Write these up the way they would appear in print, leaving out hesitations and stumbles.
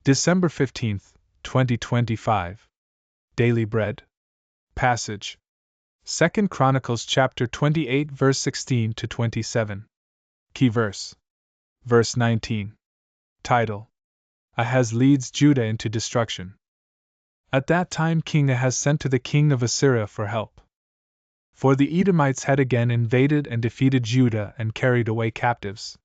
December 15th, 2025. Daily Bread. Passage. 2 Chronicles chapter 28 verse 16 to 27. Key verse. Verse 19. Title: Ahaz leads Judah into destruction. At that time King Ahaz sent to the king of Assyria for help. For the Edomites had again invaded and defeated Judah and carried away captives.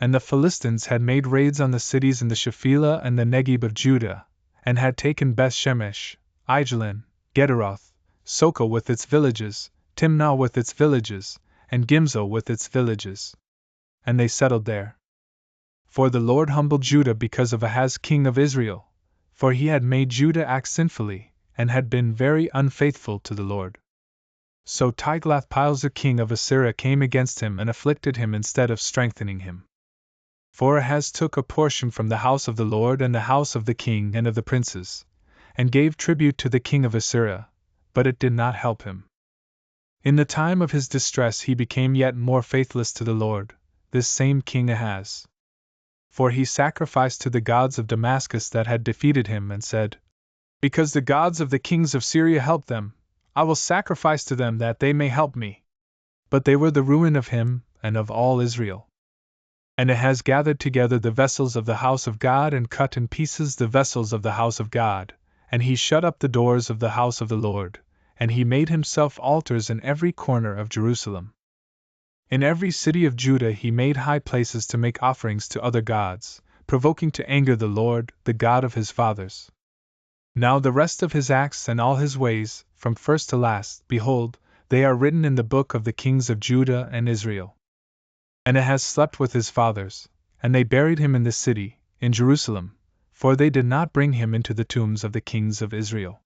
And the Philistines had made raids on the cities in the Shephelah and the Negeb of Judah, and had taken Beth Shemesh, Aijalon, Gederoth, Soko with its villages, Timnah with its villages, and Gimzo with its villages. And they settled there. For the Lord humbled Judah because of Ahaz king of Israel, for he had made Judah act sinfully, and had been very unfaithful to the Lord. So Tiglath-Pileser king of Assyria came against him and afflicted him instead of strengthening him. For Ahaz took a portion from the house of the Lord and the house of the king and of the princes, and gave tribute to the king of Assyria, but it did not help him. In the time of his distress he became yet more faithless to the Lord, this same King Ahaz. For he sacrificed to the gods of Damascus that had defeated him and said, "Because the gods of the kings of Syria helped them, I will sacrifice to them that they may help me." But they were the ruin of him and of all Israel. And Ahaz gathered together the vessels of the house of God and cut in pieces the vessels of the house of God, and he shut up the doors of the house of the Lord, and he made himself altars in every corner of Jerusalem. In every city of Judah he made high places to make offerings to other gods, provoking to anger the Lord, the God of his fathers. Now the rest of his acts and all his ways, from first to last, behold, they are written in the book of the kings of Judah and Israel. And Ahaz slept with his fathers, and they buried him in the city, in Jerusalem, for they did not bring him into the tombs of the kings of Israel.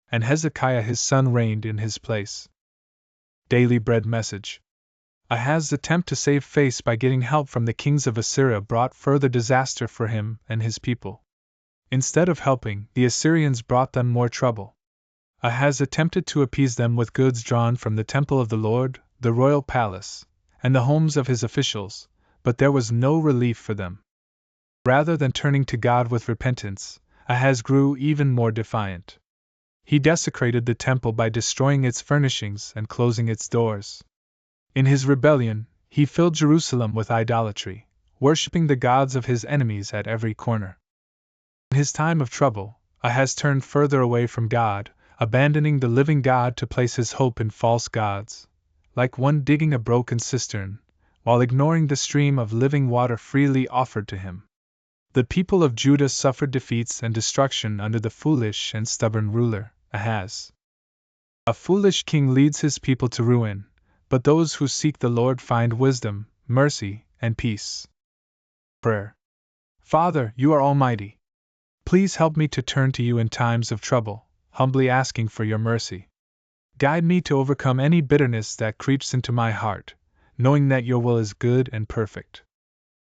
And Hezekiah his son reigned in his place. Daily Bread Message. Ahaz's attempt to save face by getting help from the kings of Assyria brought further disaster for him and his people. Instead of helping, the Assyrians brought them more trouble. Ahaz attempted to appease them with goods drawn from the temple of the Lord, the royal palace, and the homes of his officials, but there was no relief for them. Rather than turning to God with repentance, Ahaz grew even more defiant. He desecrated the temple by destroying its furnishings and closing its doors. In his rebellion, he filled Jerusalem with idolatry, worshipping the gods of his enemies at every corner. In his time of trouble, Ahaz turned further away from God, abandoning the living God to place his hope in false gods, like one digging a broken cistern, while ignoring the stream of living water freely offered to him. The people of Judah suffered defeats and destruction under the foolish and stubborn ruler, Ahaz. A foolish king leads his people to ruin, but those who seek the Lord find wisdom, mercy, and peace. Prayer. Father, you are almighty. Please help me to turn to you in times of trouble, humbly asking for your mercy. Guide me to overcome any bitterness that creeps into my heart, knowing that your will is good and perfect.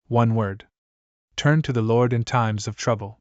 One word. Turn to the Lord in times of trouble.